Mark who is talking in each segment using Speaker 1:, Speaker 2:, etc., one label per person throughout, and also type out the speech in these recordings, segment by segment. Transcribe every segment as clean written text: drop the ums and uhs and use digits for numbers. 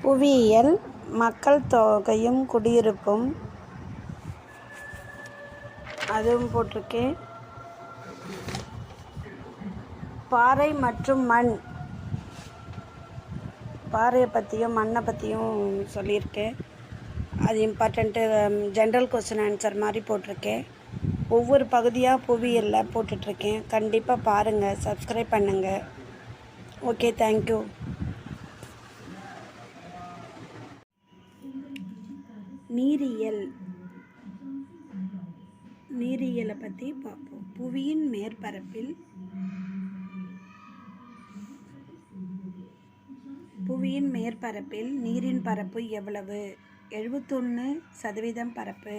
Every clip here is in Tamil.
Speaker 1: புவியியல், மக்கள் தொகையும் குடியிருப்பும் அதுவும் போட்டிருக்கேன். பாறை மற்றும் மண், பாறையை பற்றியும் மண்ணை பற்றியும் சொல்லியிருக்கேன். அது இம்பார்ட்டண்ட்டு ஜென்ரல் கொஸ்டின் ஆன்சர் மாதிரி போட்டிருக்கேன். ஒவ்வொரு பகுதியாக புவியியலில் போட்டுட்ருக்கேன். கண்டிப்பாக பாருங்கள், சப்ஸ்கிரைப் பண்ணுங்கள். Okay, thank you. நீரியலை பற்றி பார்ப்போம். புவியின் மேற்பரப்பில் நீரின் பரப்பு எவ்வளவு? 71% பரப்பு.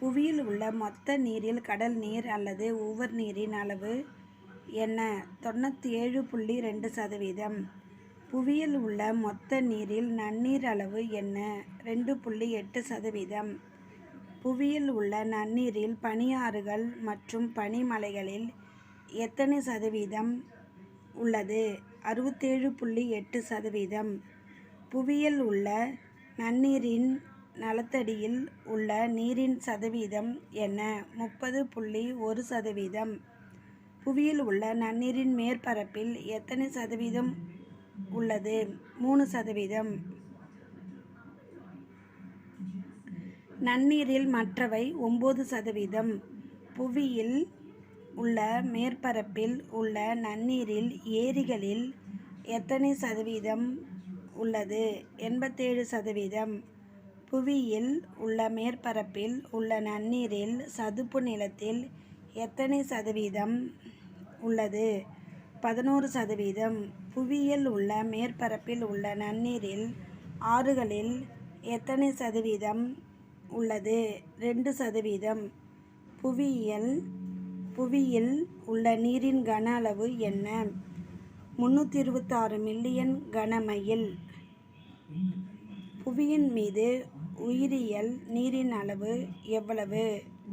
Speaker 1: புவியில் உள்ள மொத்த நீரில் கடல் நீர் அல்லது உவர் நீரின் அளவு என்ன? 97.2%. புவியில் உள்ள மொத்த நீரில் நன்னீர் அளவு என்ன? 2.8%. புவியில் உள்ள நன்னீரில் பனியாறுகள் மற்றும் பனிமலைகளில் எத்தனை சதவீதம் உள்ளது? 67.8%. புவியில் உள்ள நன்னீரின் நிலத்தடியில் உள்ள நீரின் சதவீதம் என்ன? 30.1%. புவியில் உள்ள நன்னீரின் மேற்பரப்பில் எத்தனை சதவீதம் உள்ளது? 3%. நன்னீரில் மற்றவை 9%. புவியில் உள்ள மேற்பரப்பில் உள்ள நன்னீரில் ஏரிகளில் எத்தனை சதவீதம் உள்ளது? 87%. புவியில் உள்ள மேற்பரப்பில் உள்ள நன்னீரில் சதுப்பு நிலத்தில் எத்தனை சதவீதம் உள்ளது? 11%. புவியில் உள்ள மேற்பரப்பில் உள்ள நன்னீரில் ஆறுகளில் எத்தனை சதவீதம் உள்ளது? 2%. புவியில் உள்ள நீரின் கன அளவு என்ன? 326 மில்லியன் கனமைல். புவியின் மீது உயிரியல் நீரின் அளவு எவ்வளவு?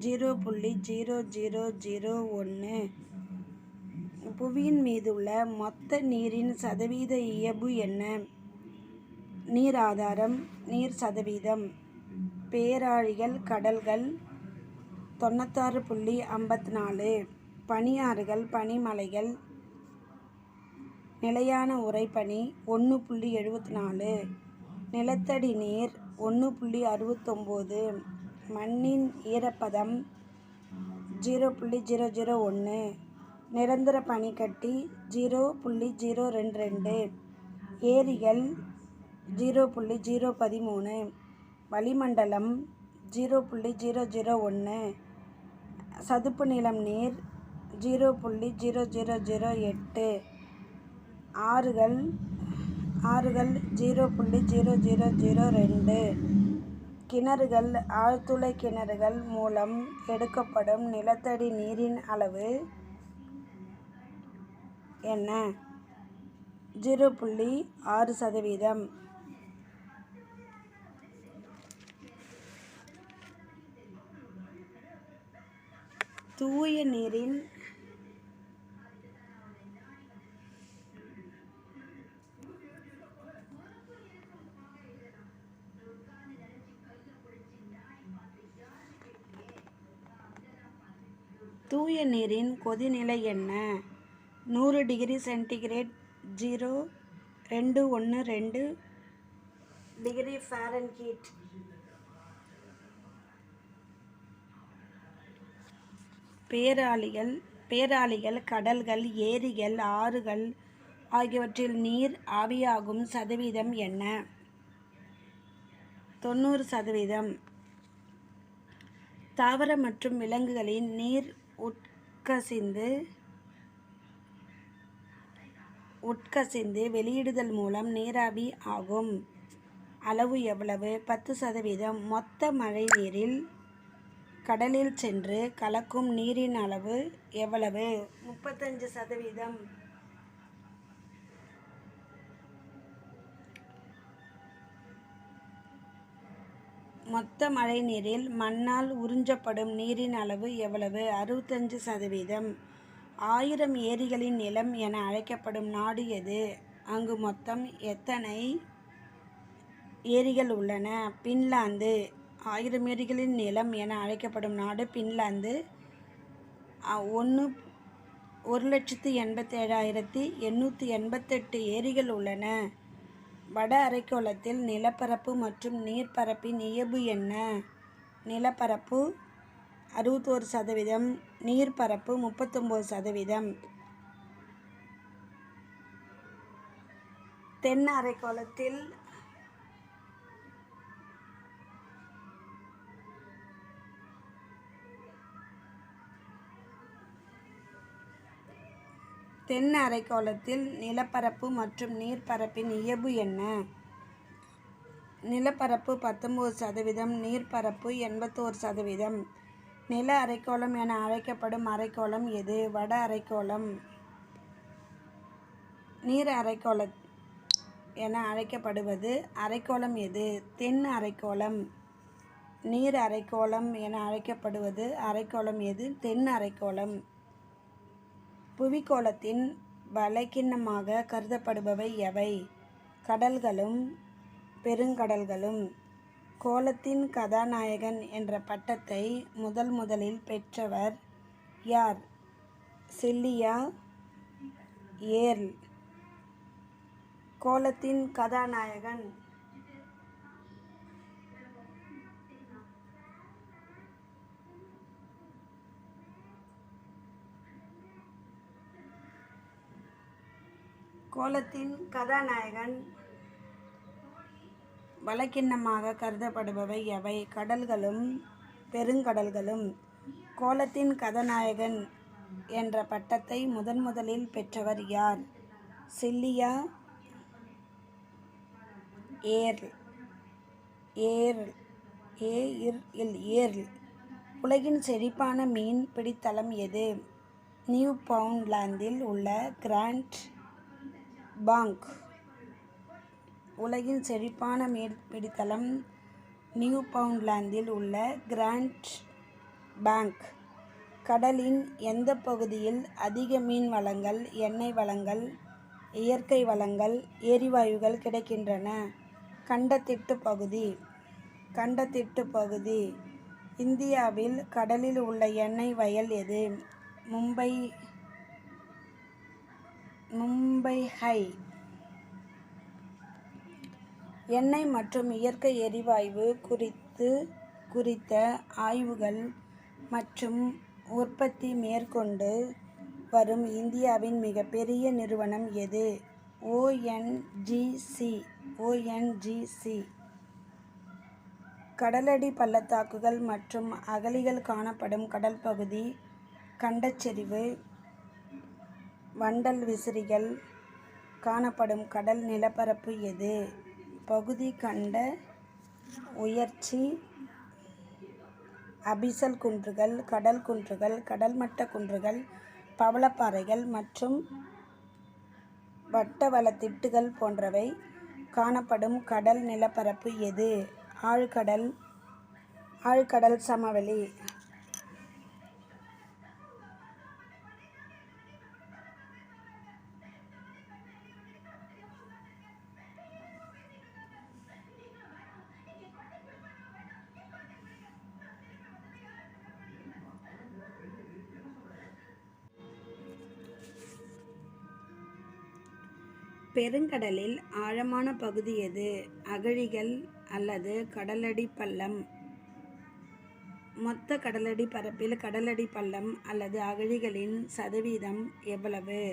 Speaker 1: 0.0001. புவியின் மீதுள்ள மொத்த நீரின் சதவீத இயல்பு என்ன? நீர் ஆதாரம், நீர் சதவீதம். பேராழிகள் கடல்கள் 96.54. பனியாறுகள் பனிமலைகள் நிலையான உறைபனி 1.74. நிலத்தடி நீர் 1.69. மண்ணின் ஈரப்பதம் 0.001. நிரந்தர பனிக்கட்டி 0.022. ஏரிகள் 0.013. வளிமண்டலம் 0.001. சதுப்பு நிலம் நீர் 0.0008. ஆறுகள் 0.0002. கிணறுகள் ஆழ்துளை கிணறுகள் மூலம் எடுக்கப்படும் நிலத்தடி நீரின் அளவு என்ன? 0.6%. தூய நீரின் கொதிநிலை என்ன? 100 டிகிரி சென்டிகிரேட் 212 டிகிரி ஃபாரன்ஹீட். பேராளிகள் கடல்கள் ஏரிகள் ஆறுகள் ஆகியவற்றில் நீர் ஆவியாகும் சதவீதம் என்ன? 90%. தாவர மற்றும் விலங்குகளின் நீர் உட்கசிந்து வெளியிடுதல் மூலம் நீராவி ஆகும் அளவு எவ்வளவு? 10%. மொத்த மழை நீரில் கடலில் சென்று கலக்கும் நீரின் அளவு எவ்வளவு? 35%. மொத்த மழைநீரில் மண்ணால் உறிஞ்சப்படும் நீரின் அளவு எவ்வளவு? 65%. 1000 ஏரிகளின் நிலம் என அழைக்கப்படும் நாடு எது? அங்கு மொத்தம் எத்தனை ஏரிகள் உள்ளன? பின்லாந்து. 1000 ஏரிகளின் நிலம் என அழைக்கப்படும் நாடு பின்லாந்து. 1,87,888 ஏரிகள் உள்ளன. வட அரைக்கோளத்தில் நிலப்பரப்பு மற்றும் நீர்ப்பரப்பின் இயல்பு என்ன? நிலப்பரப்பு 61%, நீர்ப்பரப்பு 39%. தென் அரைக்கோளத்தில் நிலப்பரப்பு மற்றும் நீர்ப்பரப்பின் இயல்பு என்ன? நிலப்பரப்பு 19%, நீர்ப்பரப்பு 81%. நில அரைக்கோளம் என அழைக்கப்படும் அரைக்கோளம் எது? வட அரைக்கோளம். நீர் அரைக்கோளம் என அழைக்கப்படுவது அரைக்கோளம் எது? தென் அரைக்கோளம். நீர் அரைக்கோளம் என அழைக்கப்படுவது அரைக்கோளம் எது? தென் அரைக்கோளம். புவிக்கோளத்தின் வலைக்கிண்ணமாக கருதப்படுபவை எவை? கடல்களும் பெருங்கடல்களும். கோளத்தின் கதாநாயகன் என்ற பட்டத்தை முதலில் பெற்றவர் யார்? Sylvia Earl. கோளத்தின் கதாநாயகன் வலைக்கிண்ணமாக கருதப்படுபவை எவை? கடல்களும் பெருங்கடல்களும். கோளத்தின் கதாநாயகன் என்ற பட்டத்தை முதலில் பெற்றவர் யார்? Sylvia Earl. உலகின் செழிப்பான மீன் பிடித்தளம் எது? நியூஃபவுண்ட்லாந்தில் உள்ள கிராண்ட் பாங்க். உலகின் செழிப்பான மீன்பிடித்தளம் நியூஃபவுண்ட்லாந்தில் உள்ள கிராண்ட் பாங்க். கடலின் எந்த பகுதியில் அதிக மீன் வளங்கள், எண்ணெய் வளங்கள், இயற்கை வளங்கள், எரிவாயுகள் கிடைக்கின்றன? கண்டத்திட்டு பகுதி. இந்தியாவில் கடலில் உள்ள எண்ணெய் வயல் எது? மும்பை ஹை. எண்ணெய் மற்றும் இயற்கை எரிவாயு குறித்த ஆய்வுகள் மற்றும் உற்பத்தி மேற்கொண்டு வரும் இந்தியாவின் மிகப்பெரிய நிறுவனம் எது? ONGC. கடலடி பள்ளத்தாக்குகள் மற்றும் அகழிகள் காணப்படும் கடல் பகுதி. கண்டச்சரிவு, வண்டல் விசிறிகள் காணப்படும் கடல் நிலப்பரப்பு எது? பகுதி. கண்ட உயர்ச்சி, அபிசல் குன்றுகள், கடல் குன்றுகள், கடல்மட்ட குன்றுகள், பவளப்பாறைகள் மற்றும் வட்டவளத்திட்டுகள் போன்றவை காணப்படும் கடல் நிலப்பரப்பு எது? ஆழ்கடல் சமவெளி. பெருங்கடலில் ஆழமான பகுதி எது? அகழிகள் அல்லது கடலடி பள்ளம். மொத்த கடலடி பரப்பில் கடலடி பள்ளம் அல்லது அகழிகளின் சதவீதம் எவ்வளவு?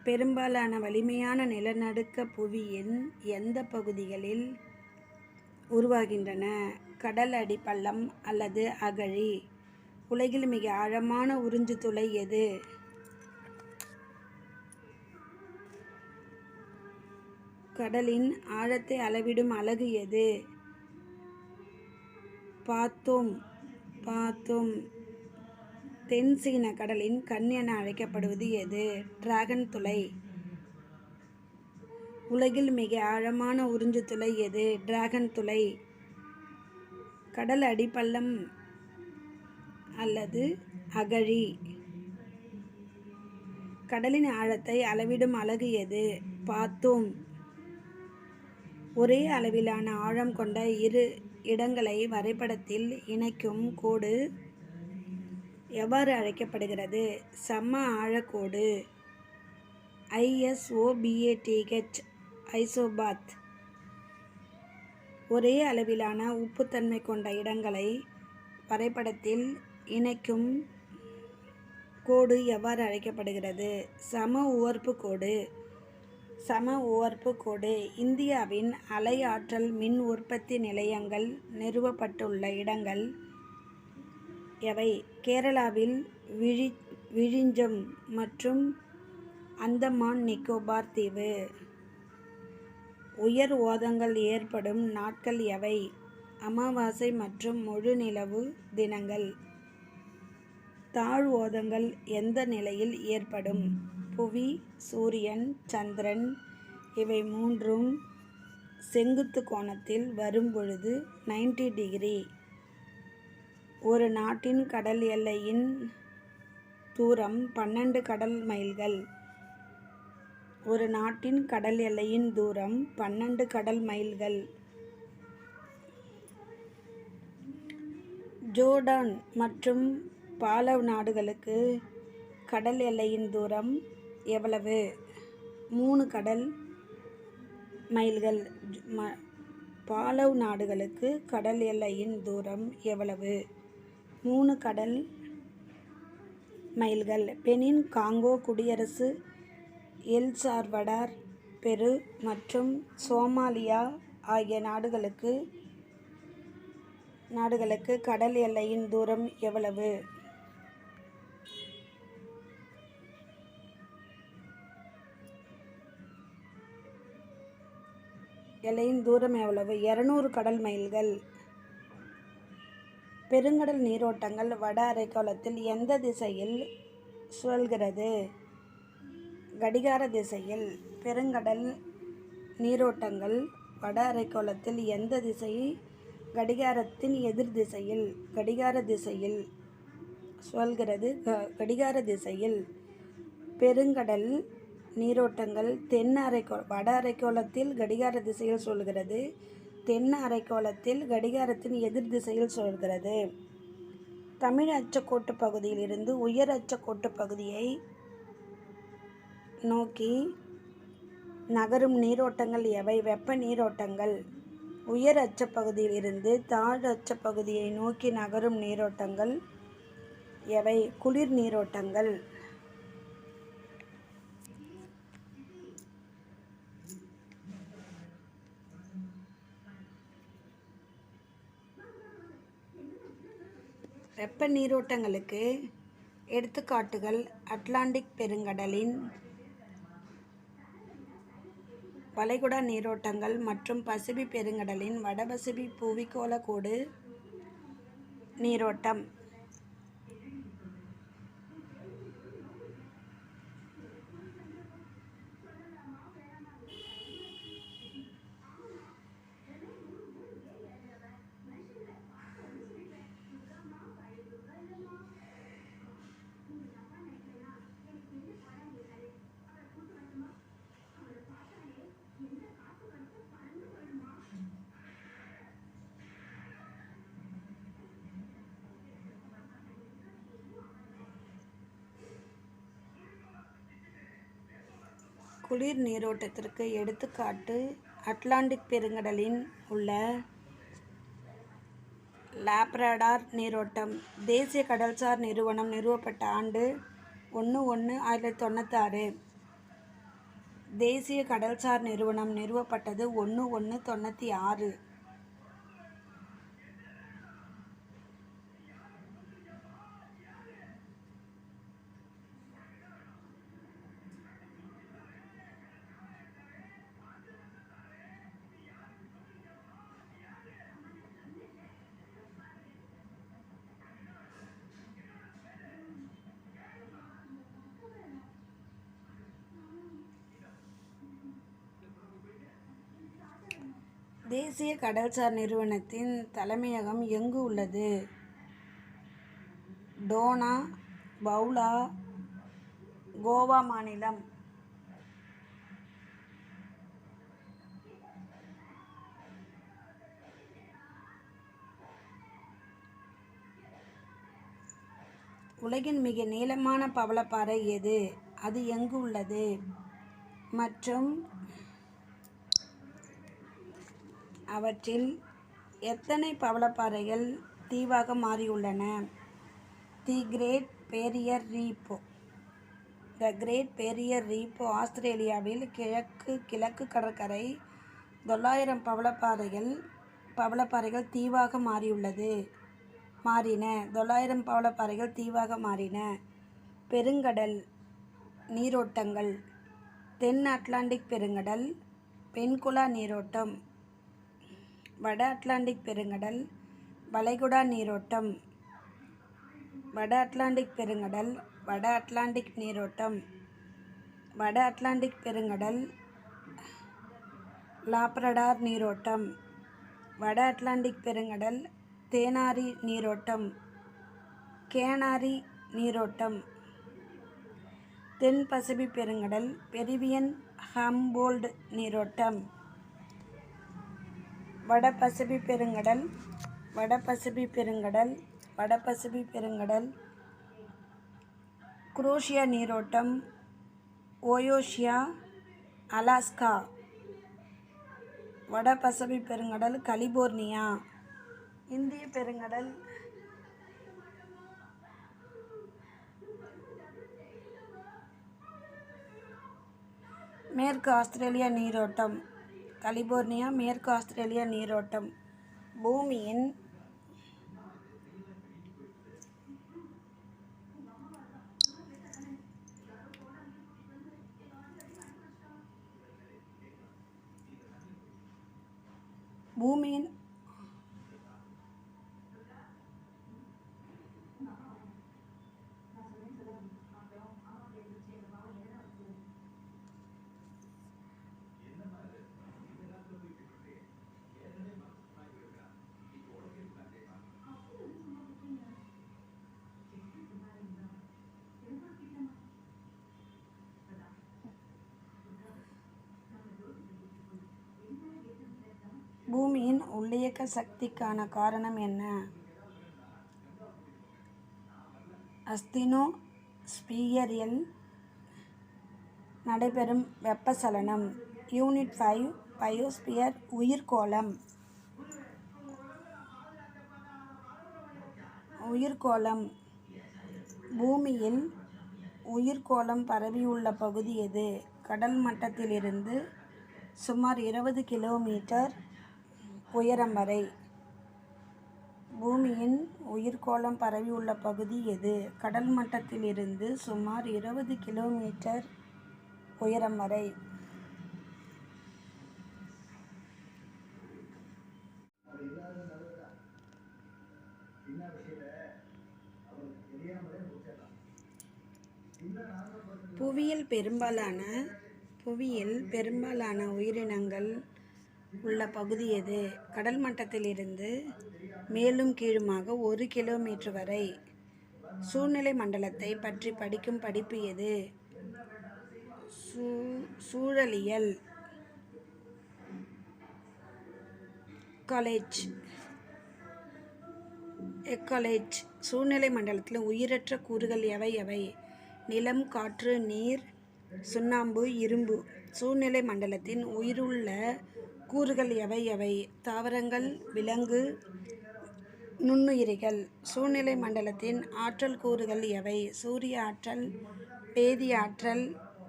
Speaker 1: பெரும்பாலான வலிமையான நிலநடுக்க புவியின் எந்த பகுதிகளில் உருவாகின்றன? கடல் அடி பள்ளம் அல்லது அகழி. உலகில் மிக ஆழமான உறிஞ்சுதுளை எது? கடலின் ஆழத்தை அளவிடும் அலகு எது? பாத்தோம். தென் சீன கடலின் கண் என அழைக்கப்படுவது எது? டிராகன் துளை. உலகில் மிக ஆழமான உறிஞ்சுதுளை எது? டிராகன் துளை. கடல் அடிப்பள்ளம் அல்லது அகழி. கடலின் ஆழத்தை அளவிடும் அலகு எது? பாத்தோம். ஒரே அளவிலான ஆழம் கொண்ட இரு இடங்களை வரைபடத்தில் இணைக்கும் கோடு எவ்வாறு அழைக்கப்படுகிறது? சம ஆழக்கோடு. ISOBATH ஐசோபாத். ஒரே அளவிலான உப்புத்தன்மை கொண்ட இடங்களை வரைபடத்தில் இணைக்கும் கோடு எவ்வாறு அழைக்கப்படுகிறது? சம உவர்ப்பு கோடு. சம உவர்ப்பு கோடு. இந்தியாவின் அலை ஆற்றல் மின் உற்பத்தி நிலையங்கள் நிறுவப்பட்டுள்ள இடங்கள் எவை? கேரளாவில் விழிஞ்சம் மற்றும் அந்தமான் நிக்கோபார் தீவு. உயர் ஓதங்கள் ஏற்படும் நாட்கள் எவை? அமாவாசை மற்றும் முழு நிலவு தினங்கள். தாழ் ஓதங்கள் எந்த நிலையில் ஏற்படும்? புவி, சூரியன், சந்திரன் இவை மூன்றும் செங்குத்து கோணத்தில் வரும்பொழுது 90 டிகிரி. ஒரு நாட்டின் கடல் எல்லையின் தூரம் 12 கடல் மைல்கள். ஒரு நாட்டின் கடல் எல்லையின் தூரம் 12 கடல் மைல்கள். ஜோர்டான் மற்றும் பாலவ் நாடுகளுக்கு கடல் எல்லையின் தூரம் எவ்வளவு? 3 கடல் மைல்கள். பாலவ் நாடுகளுக்கு கடல் எல்லையின் தூரம் எவ்வளவு? 3 கடல் மைல்கள். பெனின், காங்கோ குடியரசு, எல் சால்வடார், பெரு மற்றும் சோமாலியா ஆகிய நாடுகளுக்கு கடல் எல்லையின் தூரம் எவ்வளவு? எல்லையின் தூரம் எவ்வளவு? 200 கடல் மைல்கள். பெருங்கடல் நீரோட்டங்கள் வட அரைக்கோளத்தில் எந்த திசையில் சுழல்கிறது? கடிகார திசையில். பெருங்கடல் நீரோட்டங்கள் வட அரைக்கோளத்தில் எந்த திசை? கடிகாரத்தின் எதிர் திசையில். கடிகார திசையில் சுழல்கிறது. கடிகார திசையில். பெருங்கடல் நீரோட்டங்கள் வட அரைக்கோளத்தில் கடிகார திசையில் சுழல்கிறது. தென் அரைக்கோளத்தில் கடிகாரத்தின் எதிர் திசையில் சுழல்கிறது. தமிழ் அச்சக்கோட்டு பகுதியில் இருந்து உயர் அச்சக்கோட்டு பகுதியை நோக்கி நகரும் நீரோட்டங்கள் எவை? வெப்ப நீரோட்டங்கள். உயர் அச்சப்பகுதியில் இருந்து தாழ் அச்சப்பகுதியை நோக்கி நகரும் நீரோட்டங்கள் எவை? குளிர் நீரோட்டங்கள். வெப்ப நீரோட்டங்களுக்கு எடுத்துக்காட்டுகள் அட்லாண்டிக் பெருங்கடலின் வளைகுடா நீரோட்டங்கள் மற்றும் பசிபிக் பெருங்கடலின் வடபசிபிக் புவிக்கோள கோடு நீரோட்டம். குளிர் நீரோட்டத்திற்கு எடுத்துக்காட்டு அட்லாண்டிக் பெருங்கடலில் உள்ள லாப்ரடார் நீரோட்டம். தேசிய கடல்சார் நிறுவனம் நிறுவப்பட்ட ஆண்டு 1/1/1996. தேசிய கடல்சார் நிறுவனம் நிறுவப்பட்டது 1/1/96. தேசிய கடல்சார் நிறுவனத்தின் தலைமையகம் எங்கு உள்ளது? டோனா பவுலா, கோவா மாநிலம். உலகின் மிக நீளமான பவளப்பாறை எது? அது எங்கு உள்ளது? மற்றும் அவற்றில் எத்தனை பவளப்பாறைகள் தீவாக மாறியுள்ளன? The great barrier reef. The great barrier reef ஆஸ்திரேலியாவில் கிழக்கு கடற்கரை 900 பவளப்பாறைகள் தீவாக மாறின. 900 பவளப்பாறைகள் தீவாக மாறின. பெருங்கடல் நீரோட்டங்கள்: தென் அட்லாண்டிக் பெருங்கடல், பென்குலா நீரோட்டம். வட அட்லாண்டிக் பெருங்கடல், வளைகுடா நீரோட்டம். வட அட்லாண்டிக் பெருங்கடல், வட அட்லாண்டிக் நீரோட்டம். வட அட்லாண்டிக் பெருங்கடல், லாப்ரடார் நீரோட்டம். வட அட்லாண்டிக் பெருங்கடல், தேனாரி நீரோட்டம், கேனாரி நீரோட்டம். தென் பசிபிக் பெருங்கடல், பெரிவியன் ஹம்போல்ட் நீரோட்டம். வட பசிபிக் பெருங்கடல், வட பசிபிக் பெருங்கடல், வட பசிபிக் பெருங்கடல், குரோஷியா நீரோட்டம், ஓயோஷியா, அலாஸ்கா. வட பசிபிக் பெருங்கடல், கலிபோர்னியா. இந்திய பெருங்கடல், மேற்கு ஆஸ்திரேலியா நீரோட்டம், கலிபோர்னியா, மேற்கு ஆஸ்திரேலியா நீரோட்டம். பூமியின் பூமியின் உள்ளியக்க சக்திக்கான காரணம் என்ன? அஸ்தினோஸ்பியரில் நடைபெறும் வெப்பச்சலனம். யூனிட் 5 பயோஸ்பியர் உயிர்க்கோளம். பூமியில் உயிர்க்கோளம் பரவியுள்ள பகுதி எது? கடல் மட்டத்திலிருந்து சுமார் 20 கிலோமீட்டர் உயரம் வரை. பூமியின் உயிர்க்கோளம் பரவியுள்ள பகுதி எது? கடல் மட்டத்திலிருந்து சுமார் 20 கிலோமீட்டர் உயரம் வரை. புவியில் பெரும்பாலான உயிரினங்கள் உள்ள பகுதி எது? கடல் மட்டத்திலிருந்து மேலும் கீழுமாக 1 கிலோமீட்டர் வரை. சூழ்நிலை மண்டலத்தை பற்றி படிக்கும் படிப்பு எது? சூழலியல். எக்காலஜி. சூழ்நிலை மண்டலத்தில் உயிரற்ற கூறுகள் எவை? நிலம், காற்று, நீர், சுண்ணாம்பு, இரும்பு. சூழ்நிலை மண்டலத்தின் உயிருள்ள கூறுகள் எவை? தாவரங்கள், விலங்கு, நுண்ணுயிரிகள். சூழ்நிலை மண்டலத்தின் ஆற்றல் கூறுகள் எவை? சூரிய ஆற்றல், வேதி ஆற்றல்.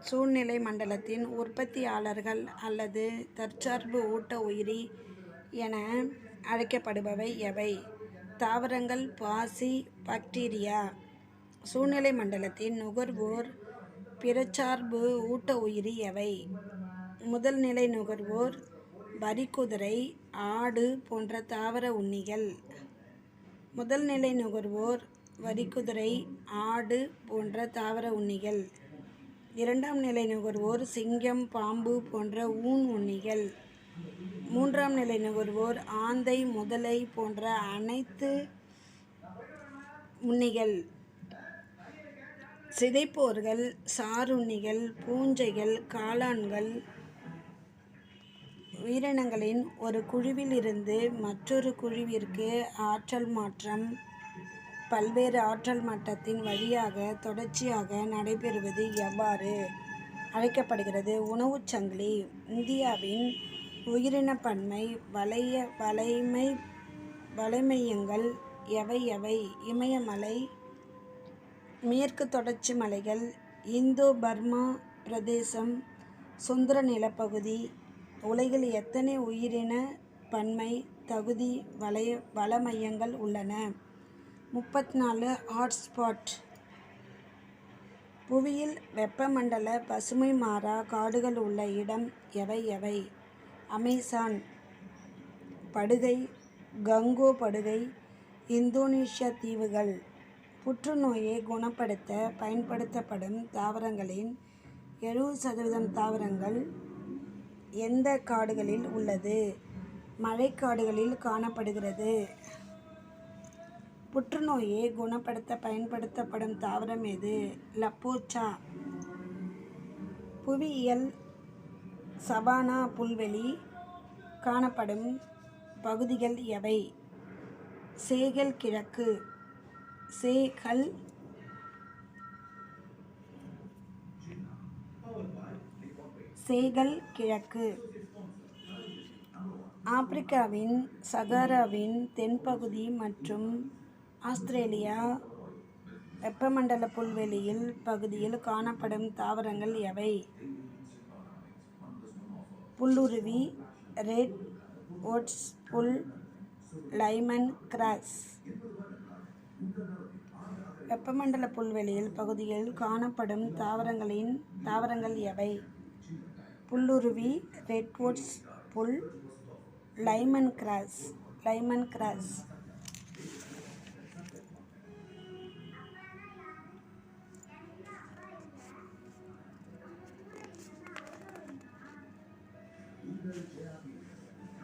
Speaker 1: சூழ்நிலை மண்டலத்தின் உற்பத்தியாளர்கள் அல்லது தற்சார்பு ஊட்ட உயிரி என அழைக்கப்படுபவை எவை? தாவரங்கள், பாசி, பாக்டீரியா. சூழ்நிலை மண்டலத்தின் நுகர்வோர், பிறச்சார்பு ஊட்ட உயிரி எவை? முதல் நிலை நுகர்வோர் வரிக்குதிரை, ஆடு போன்ற தாவர உண்ணிகள். முதல் நிலை நுகர்வோர் வரிக்குதிரை, ஆடு போன்ற தாவர உண்ணிகள். இரண்டாம் நிலை நுகர்வோர் சிங்கம், பாம்பு போன்ற ஊன் உண்ணிகள். மூன்றாம் நிலை நுகர்வோர் ஆந்தை, முதலை போன்ற அனைத்து உண்ணிகள், சிதைப்போர்கள், சாருண்ணிகள், பூஞ்சைகள், காளான்கள் உயிரினங்களின் ஒரு குழுவில் இருந்து மற்றொரு குழுவிற்கு ஆற்றல் மாற்றம் பல்வேறு ஆற்றல் மட்டத்தின் வழியாக தொடர்ச்சியாக நடைபெறுவது எவ்வாறு அழைக்கப்படுகிறது? உணவுச் சங்கிலி. இந்தியாவின் உயிரின பன்மை வலைமையங்கள் எவை எவை? இமயமலை, மேற்கு தொடர்ச்சி மலைகள், இந்தோ பர்மா பிரதேசம், சுந்தர நிலப்பகுதி. உலகில் எத்தனை உயிரின பன்மை தகுதி வளமையங்கள் உள்ளன? 34 ஹாட்ஸ்பாட். புவியில் வெப்பமண்டல பசுமை மாறா காடுகள் உள்ள இடம் எவை எவை? அமேசான் படுகை, கங்கோ படுகை, இந்தோனேசியா தீவுகள். புற்றுநோயை குணப்படுத்த பயன்படுத்தப்படும் தாவரங்களின் 70% தாவரங்கள் எந்த காடுகளில் உள்ளது? மழைக்காடுகளில் காணப்படுகிறது. புற்றுநோயை குணப்படுத்த பயன்படுத்தப்படும் தாவரம் எது? லப்போச்சா. புவியியல் சவானா புல்வெளி காணப்படும் பகுதிகள் எவை? சேகல் கிழக்கு. ஆப்பிரிக்காவின் சகாராவின் தென்பகுதி மற்றும் ஆஸ்திரேலியா வெப்பமண்டல புல்வெளியில் பகுதியில் காணப்படும் தாவரங்கள் எவை? புல்லுருவி, ரெட் ஓட்ஸ் புல், லைமன் கிராஸ். வெப்பமண்டல புல்வெளியில் பகுதியில் காணப்படும் தாவரங்கள் எவை? புல்லுருவி, ரெட் ஓட்ஸ் புல், லைமன் கிராஸ்.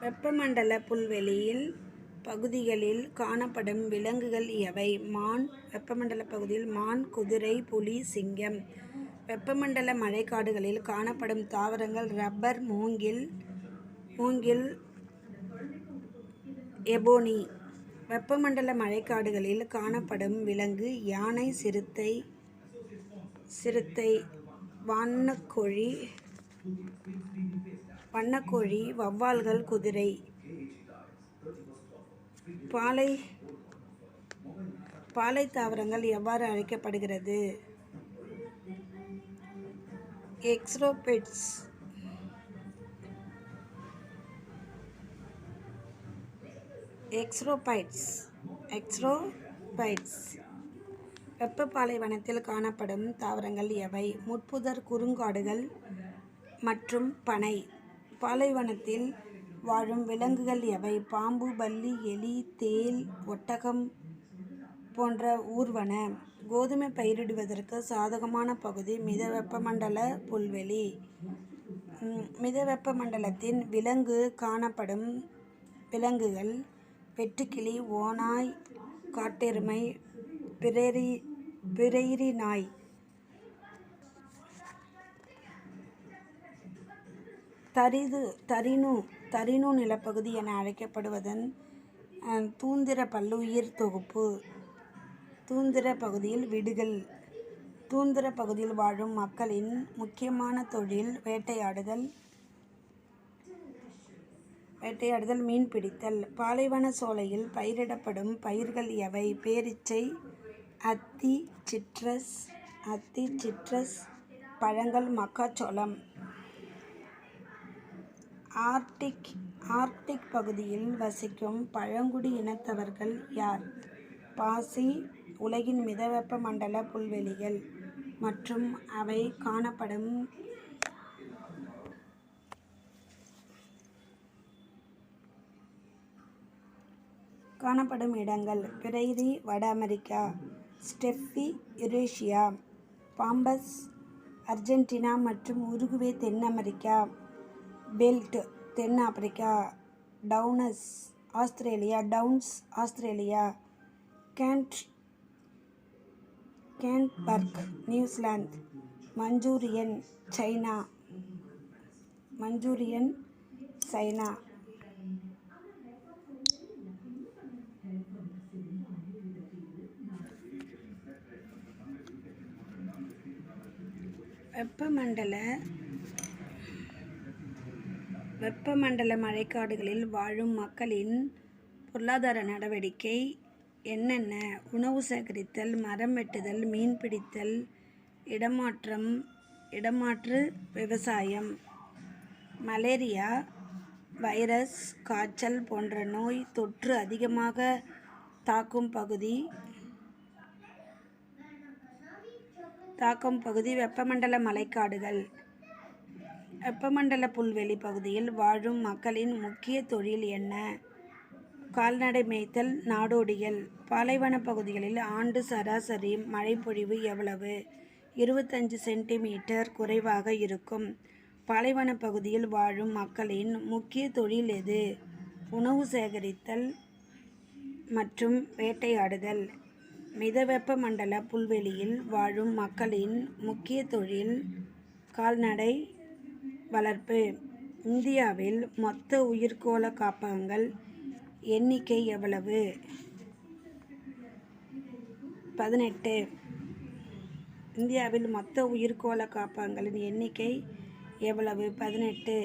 Speaker 1: வெப்பமண்டல புல்வெளியில் பகுதிகளில் காணப்படும் விலங்குகள் எவை? மான். வெப்பமண்டல பகுதியில் மான், குதிரை, புலி, சிங்கம். வெப்பமண்டல மழைக்காடுகளில் காணப்படும் தாவரங்கள் ரப்பர், மூங்கில், எபோனி. வெப்பமண்டல மழைக்காடுகளில் காணப்படும் விலங்கு யானை, சிறுத்தை, வண்ணக்கோழி, வௌவால்கள், குதிரை. பாலை தாவரங்கள் எவ்வாறு அழைக்கப்படுகிறது? எக்ஸ்ரோபைட்ஸ். வெப்ப பாலைவனத்தில் காணப்படும் தாவரங்கள் எவை? முட்புதர், குறுங்காடுகள் மற்றும் பனை. பாலைவனத்தில் வாழும் விலங்குகள் எவை? பாம்பு, பல்லி, எலி, தேள், ஒட்டகம் போன்ற ஊர்வன. கோதுமை பயிரிடுவதற்கு சாதகமான பகுதி மிதவெப்பமண்டல புல்வெளி. மிதவெப்பமண்டலத்தின் காணப்படும் விலங்குகள் வெட்டுக்கிளி, ஓநாய், காட்டெருமை, பிரேரி நாய். தரிணு நிலப்பகுதி என அழைக்கப்படுவதன் தூந்திர பல்லுயிர் தொகுப்பு. தூந்திர பகுதியில் வீடுகள். தூந்திர பகுதியில் வாழும் மக்களின் முக்கியமான தொழில் வேட்டையாடுதல், மீன்பிடித்தல். பாலைவன சோலையில் பயிரிடப்படும் பயிர்கள் எவை? பேரீச்சை, அத்தி, சிட்ரஸ் பழங்கள், மக்காச்சோளம். ஆர்க்டிக் பகுதியில் வசிக்கும் பழங்குடி இனத்தவர்கள் யார்? பாசி. உலகின் மிதவெப்ப மண்டல புல்வெளிகள் மற்றும் அவை காணப்படும் இடங்கள்: பிரேரி வட America, steppe Eurasia, pampas Argentina மற்றும் உருகுவே தென் அமெரிக்கா. பெல்ட் தென்னாப்பிரிக்கா. Downs Australia. கேன்பர்க் நியூசிலாந்து. Manchurian China. வெப்பமண்டல மழைக்காடுகளில் வாழும் மக்களின் பொருளாதார நடவடிக்கை என்னென்ன? உணவு சேகரித்தல், மரம் வெட்டுதல், மீன்பிடித்தல், இடமாற்று விவசாயம். மலேரியா வைரஸ், காய்ச்சல் போன்ற நோய் தொற்று அதிகமாக தாக்கும் பகுதி வெப்பமண்டல மழைக்காடுகள். வெப்பமண்டல புல்வெளி பகுதியில் வாழும் மக்களின் முக்கிய தொழில் என்ன? கால்நடை மேய்த்தல், நாடோடிகள். பாலைவன பகுதிகளில் ஆண்டு சராசரி மழைப்பொழிவு எவ்வளவு? 25 சென்டிமீட்டர் குறைவாக இருக்கும். பாலைவன பகுதியில் வாழும் மக்களின் முக்கிய தொழில் எது? உணவு சேகரித்தல் மற்றும் வேட்டையாடுதல். மிதவெப்ப மண்டல புல்வெளியில் வாழும் மக்களின் முக்கிய தொழில் கால்நடை வளர்ப்பு. இந்தியாவில் மொத்த உயிர்க்கோள காப்பகங்கள் எண்ணிக்கை எவ்வளவு? 18. இந்தியாவில் மொத்த உயிர்க்கோள காப்பகங்களின் எண்ணிக்கை எவ்வளவு? 18.